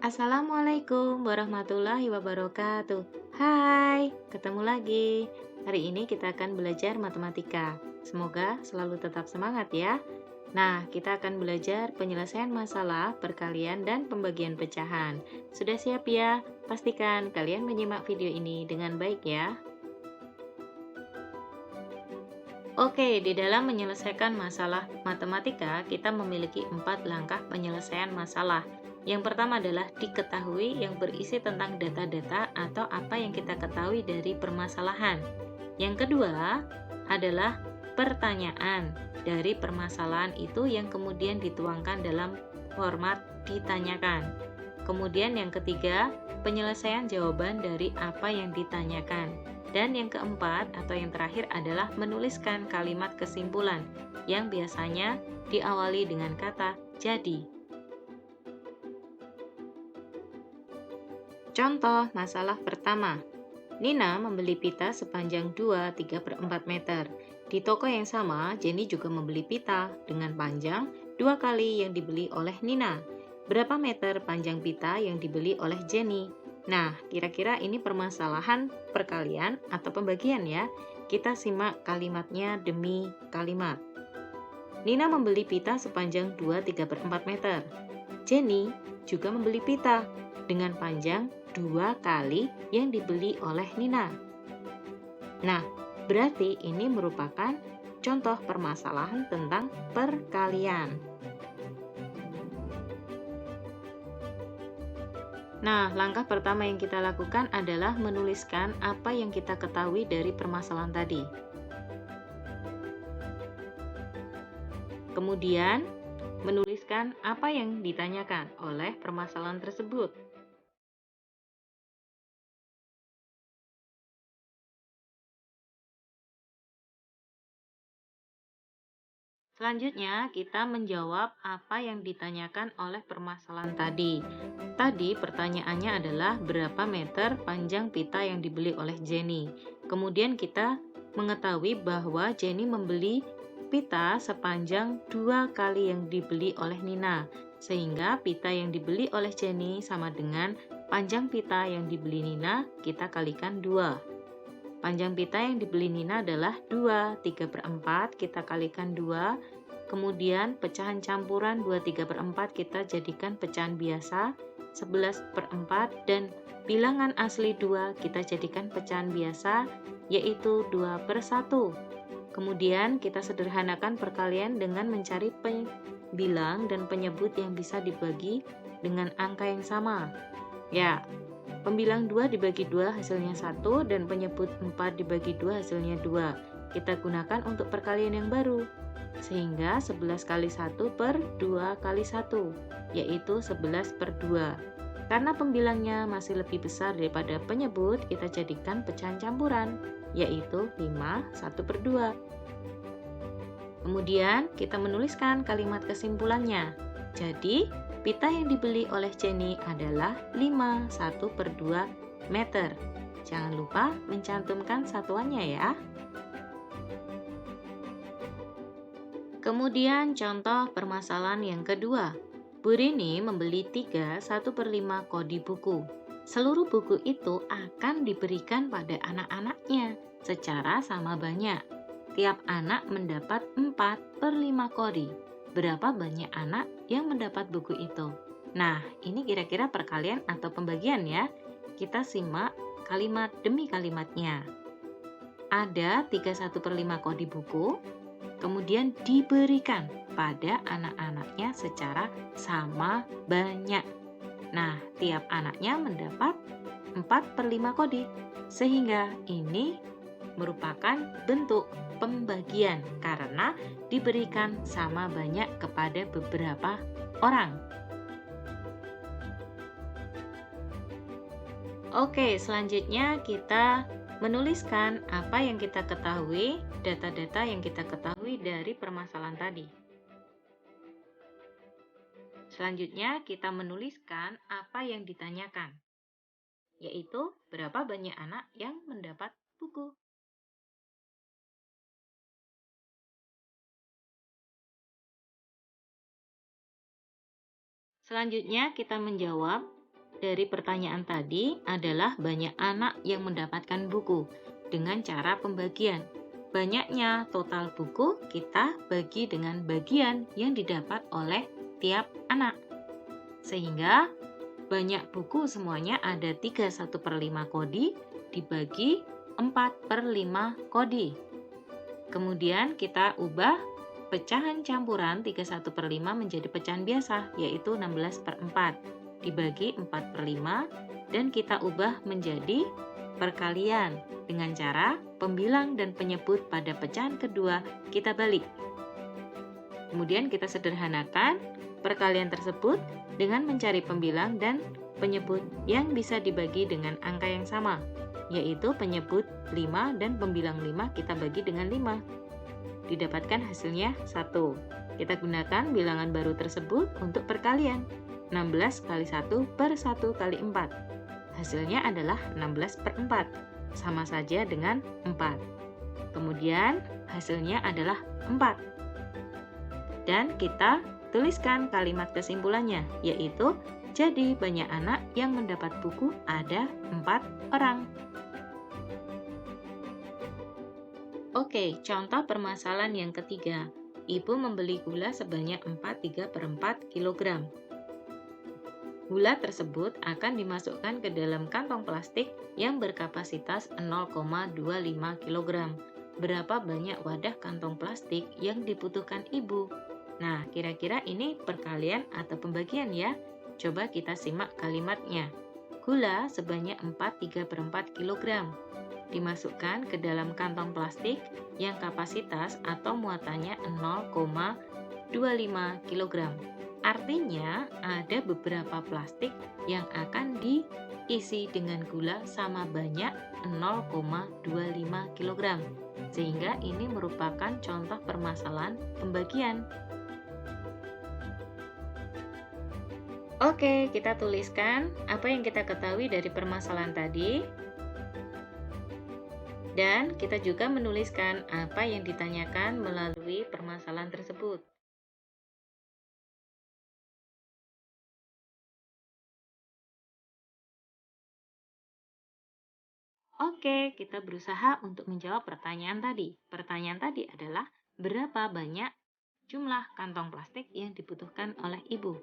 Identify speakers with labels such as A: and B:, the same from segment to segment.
A: Assalamualaikum warahmatullahi wabarakatuh. Hai, ketemu lagi. Hari ini kita akan belajar matematika. Semoga selalu tetap semangat ya. Nah, kita akan belajar penyelesaian masalah, perkalian, dan pembagian pecahan. Sudah siap ya? Pastikan kalian menyimak video ini dengan baik ya. Oke, di dalam menyelesaikan masalah matematika, kita memiliki 4 langkah penyelesaian masalah. Yang pertama adalah diketahui yang berisi tentang data-data atau apa yang kita ketahui dari permasalahan. Yang kedua adalah pertanyaan dari permasalahan itu yang kemudian dituangkan dalam format ditanyakan. Kemudian yang ketiga, penyelesaian jawaban dari apa yang ditanyakan. Dan yang keempat atau yang terakhir adalah menuliskan kalimat kesimpulan yang biasanya diawali dengan kata jadi. Contoh masalah pertama. Nina membeli pita sepanjang 2,3/4 meter. Di toko yang sama, Jenny juga membeli pita dengan panjang 2 kali yang dibeli oleh Nina. Berapa meter panjang pita yang dibeli oleh Jenny? Nah, kira-kira ini permasalahan perkalian atau pembagian ya. Kita simak kalimatnya demi kalimat. Nina membeli pita sepanjang 2,3/4 meter. Jenny juga membeli pita dengan panjang 2 kali yang dibeli oleh Nina. Nah, berarti ini merupakan contoh permasalahan tentang perkalian. Nah, langkah pertama yang kita lakukan adalah menuliskan apa yang kita ketahui dari permasalahan tadi. Kemudian, menuliskan apa yang ditanyakan oleh permasalahan tersebut. Selanjutnya, kita menjawab apa yang ditanyakan oleh permasalahan tadi. Tadi pertanyaannya adalah berapa meter panjang pita yang dibeli oleh Jenny. Kemudian kita mengetahui bahwa Jenny membeli pita sepanjang 2 kali yang dibeli oleh Nina. Sehingga pita yang dibeli oleh Jenny sama dengan panjang pita yang dibeli Nina, kita kalikan 2. Panjang pita yang dibeli Nina adalah 2,3/4, kita kalikan 2. Kemudian pecahan campuran 2,3/4 kita jadikan pecahan biasa 11/4 dan bilangan asli 2 kita jadikan pecahan biasa yaitu 2/1. Kemudian kita sederhanakan perkalian dengan mencari pembilang dan penyebut yang bisa dibagi dengan angka yang sama. Ya, pembilang 2 dibagi 2 hasilnya 1 dan penyebut 4 dibagi 2 hasilnya 2. Kita gunakan untuk perkalian yang baru. Sehingga 11 kali 1 per 2 kali 1, yaitu 11/2. Karena pembilangnya masih lebih besar daripada penyebut, kita jadikan pecahan campuran, yaitu 5 1/2. Kemudian kita menuliskan kalimat kesimpulannya. Jadi, pita yang dibeli oleh Jenny adalah 5 1/2 meter. Jangan lupa mencantumkan satuannya ya. Kemudian contoh permasalahan yang kedua. Bu Rini membeli 3 1/5 kodi buku. Seluruh buku itu akan diberikan pada anak-anaknya secara sama banyak. Tiap anak mendapat 4/5 kodi. Berapa banyak anak yang mendapat buku itu? Nah, ini kira-kira perkalian atau pembagian ya. Kita simak kalimat demi kalimatnya. Ada 3/1/5 kodi buku, kemudian diberikan pada anak-anaknya secara sama banyak. Nah, tiap anaknya mendapat 4/5 kodi, sehingga ini merupakan bentuk pembagian karena diberikan sama banyak kepada beberapa orang. Oke, selanjutnya kita menuliskan apa yang kita ketahui, data-data yang kita ketahui dari permasalahan tadi. Selanjutnya kita menuliskan apa yang ditanyakan, yaitu berapa banyak anak yang mendapat buku. Selanjutnya kita menjawab dari pertanyaan tadi adalah banyak anak yang mendapatkan buku dengan cara pembagian. Banyaknya total buku kita bagi dengan bagian yang didapat oleh tiap anak. Sehingga banyak buku semuanya ada 31/5 kodi dibagi 4/5 kodi. Kemudian kita ubah pecahan campuran 31/5 menjadi pecahan biasa, yaitu 16/4 dibagi 4/5, dan kita ubah menjadi perkalian dengan cara pembilang dan penyebut pada pecahan kedua kita balik. Kemudian kita sederhanakan perkalian tersebut dengan mencari pembilang dan penyebut yang bisa dibagi dengan angka yang sama, yaitu penyebut 5 dan pembilang 5 kita bagi dengan 5. Didapatkan hasilnya 1. Kita gunakan bilangan baru tersebut untuk perkalian. 16 kali 1 per 1 kali 4. Hasilnya adalah 16/4, sama saja dengan 4. Kemudian hasilnya adalah 4. Dan kita tuliskan kalimat kesimpulannya, yaitu jadi banyak anak yang mendapat buku ada 4 orang. Oke, contoh permasalahan yang ketiga. Ibu membeli gula sebanyak 3/4 kg. Gula tersebut akan dimasukkan ke dalam kantong plastik yang berkapasitas 0,25 kg. Berapa banyak wadah kantong plastik yang dibutuhkan ibu? Nah, kira-kira ini perkalian atau pembagian ya? Coba kita simak kalimatnya. Gula sebanyak 3/4 kg. Dimasukkan ke dalam kantong plastik yang kapasitas atau muatannya 0,25 kg. Artinya ada beberapa plastik yang akan diisi dengan gula sama banyak 0,25 kg. Sehingga ini merupakan contoh permasalahan pembagian. Oke, kita tuliskan apa yang kita ketahui dari permasalahan tadi. Dan kita juga menuliskan apa yang ditanyakan melalui permasalahan tersebut. Oke, kita berusaha untuk menjawab pertanyaan tadi. Pertanyaan tadi adalah berapa banyak jumlah kantong plastik yang dibutuhkan oleh ibu.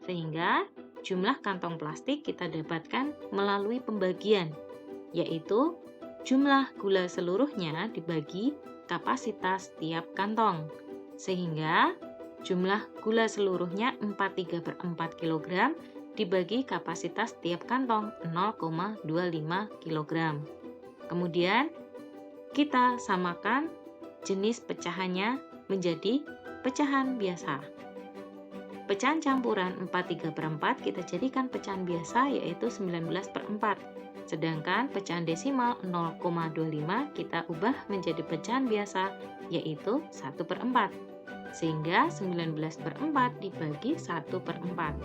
A: Sehingga jumlah kantong plastik kita dapatkan melalui pembagian, yaitu jumlah gula seluruhnya dibagi kapasitas tiap kantong. Sehingga jumlah gula seluruhnya 43/4 kg dibagi kapasitas tiap kantong 0,25 kg. Kemudian kita samakan jenis pecahannya menjadi pecahan biasa. Pecahan campuran 43/4 kita jadikan pecahan biasa, yaitu 19/4. Sedangkan pecahan desimal 0,25 kita ubah menjadi pecahan biasa, yaitu 1/4. Sehingga 19/4 dibagi 1/4.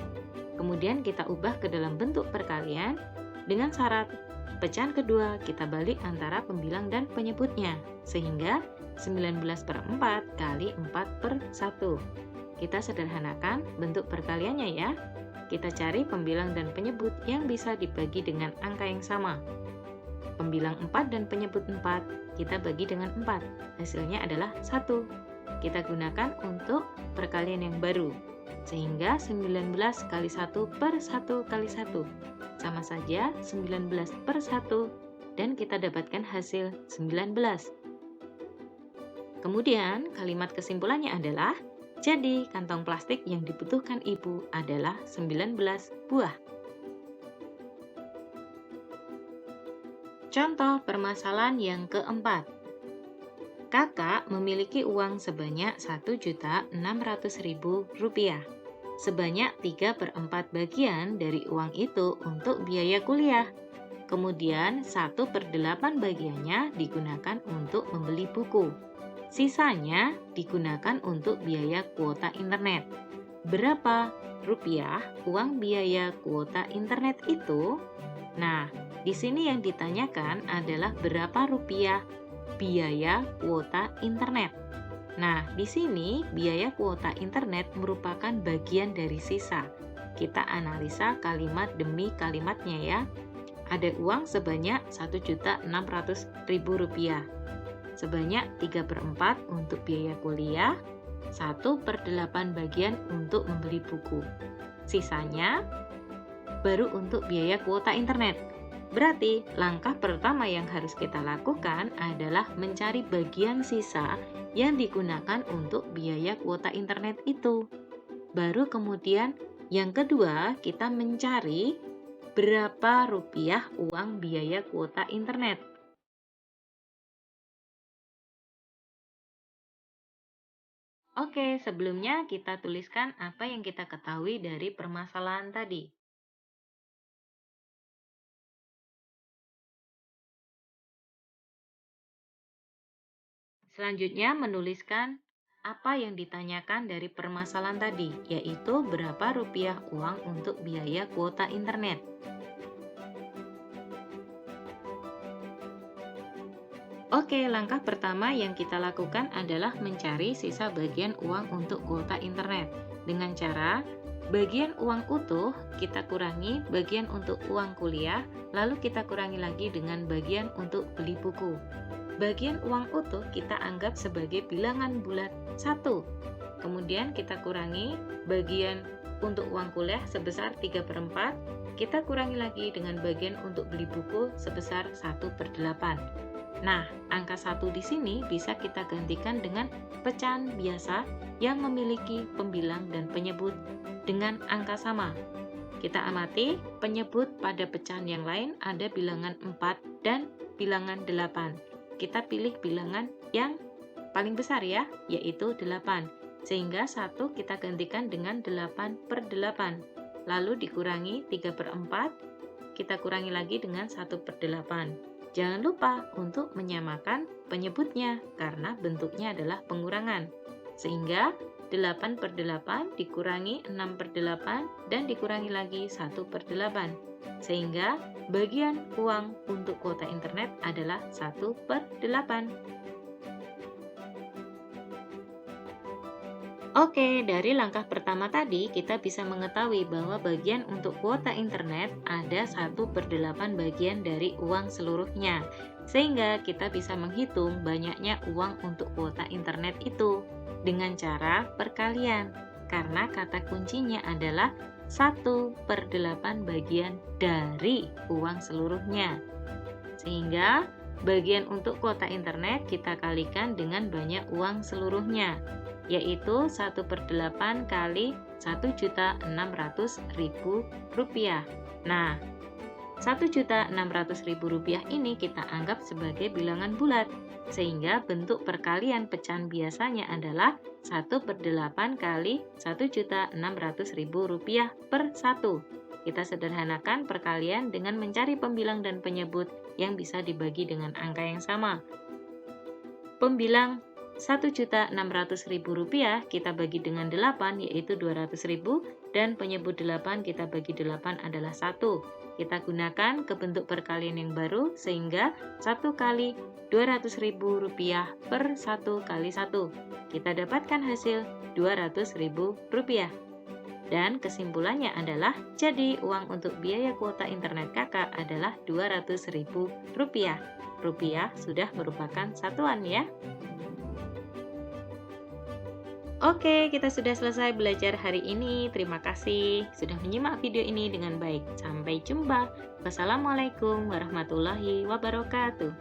A: Kemudian kita ubah ke dalam bentuk perkalian dengan syarat pecahan kedua kita balik antara pembilang dan penyebutnya, sehingga 19/4 kali 4/1. Kita sederhanakan bentuk perkaliannya ya. Kita cari pembilang dan penyebut yang bisa dibagi dengan angka yang sama. Pembilang 4 dan penyebut 4 kita bagi dengan 4. Hasilnya adalah 1. Kita gunakan untuk perkalian yang baru. Sehingga 19 kali 1 per 1 kali 1. Sama saja 19/1 dan kita dapatkan hasil 19. Kemudian kalimat kesimpulannya adalah jadi kantong plastik yang dibutuhkan ibu adalah 19 buah. Contoh permasalahan yang keempat. Kakak memiliki uang sebanyak Rp1.600.000. Sebanyak 3/4 bagian dari uang itu untuk biaya kuliah. Kemudian 1/8 bagiannya digunakan untuk membeli buku. Sisanya digunakan untuk biaya kuota internet. Berapa rupiah uang biaya kuota internet itu? Nah, di sini yang ditanyakan adalah berapa rupiah biaya kuota internet. Nah, di sini biaya kuota internet merupakan bagian dari sisa. kita analisa kalimat demi kalimatnya ya. Ada uang sebanyak Rp1.600.000, sebanyak 3/4 untuk biaya kuliah, 1/8 bagian untuk membeli buku. Sisanya baru untuk biaya kuota internet. Berarti langkah pertama yang harus kita lakukan adalah mencari bagian sisa yang digunakan untuk biaya kuota internet itu. Baru kemudian yang kedua, kita mencari berapa rupiah uang biaya kuota internet. Oke, sebelumnya kita tuliskan apa yang kita ketahui dari permasalahan tadi. Selanjutnya menuliskan apa yang ditanyakan dari permasalahan tadi, yaitu berapa rupiah uang untuk biaya kuota internet. Oke, langkah pertama yang kita lakukan adalah mencari sisa bagian uang untuk kuota internet. Dengan cara bagian uang utuh kita kurangi bagian untuk uang kuliah, lalu kita kurangi lagi dengan bagian untuk beli buku. Bagian uang utuh kita anggap sebagai bilangan bulat 1. Kemudian kita kurangi bagian untuk uang kuliah sebesar 3/4. Kita kurangi lagi dengan bagian untuk beli buku sebesar 1/8. Nah, angka 1 di sini bisa kita gantikan dengan pecahan biasa yang memiliki pembilang dan penyebut dengan angka sama. Kita amati penyebut pada pecahan yang lain ada bilangan 4 dan bilangan 8. Kita pilih bilangan yang paling besar ya, yaitu 8. Sehingga 1 kita gantikan dengan 8/8. Lalu dikurangi 3/4, kita kurangi lagi dengan 1/8. Jangan lupa untuk menyamakan penyebutnya karena bentuknya adalah pengurangan. Sehingga 8/8 dikurangi 6/8 dan dikurangi lagi 1/8. Sehingga bagian uang untuk kuota internet adalah 1/8. Oke, dari langkah pertama tadi kita bisa mengetahui bahwa bagian untuk kuota internet ada 1/8 bagian dari uang seluruhnya. Sehingga kita bisa menghitung banyaknya uang untuk kuota internet itu dengan cara perkalian. Karena kata kuncinya adalah 1/8 bagian dari uang seluruhnya. Sehingga bagian untuk kuota internet kita kalikan dengan banyak uang seluruhnya, yaitu 1/8 kali Rp1.600.000. Nah, Rp1.600.000 ini kita anggap sebagai bilangan bulat, sehingga bentuk perkalian pecahan biasanya adalah 1/8 kali Rp1.600.000 per 1. Kita sederhanakan perkalian dengan mencari pembilang dan penyebut yang bisa dibagi dengan angka yang sama. Pembilang Rp1.600.000 kita bagi dengan 8, yaitu 200.000, dan penyebut 8 kita bagi 8 adalah 1. Kita gunakan ke bentuk perkalian yang baru, sehingga 1 kali Rp200.000 per 1 kali 1. Kita dapatkan hasil Rp200.000. Dan kesimpulannya adalah, jadi uang untuk biaya kuota internet kakak adalah Rp200.000. Rupiah sudah merupakan satuan ya. Oke, kita sudah selesai belajar hari ini. Terima kasih sudah menyimak video ini dengan baik. Sampai jumpa. Wassalamualaikum warahmatullahi wabarakatuh.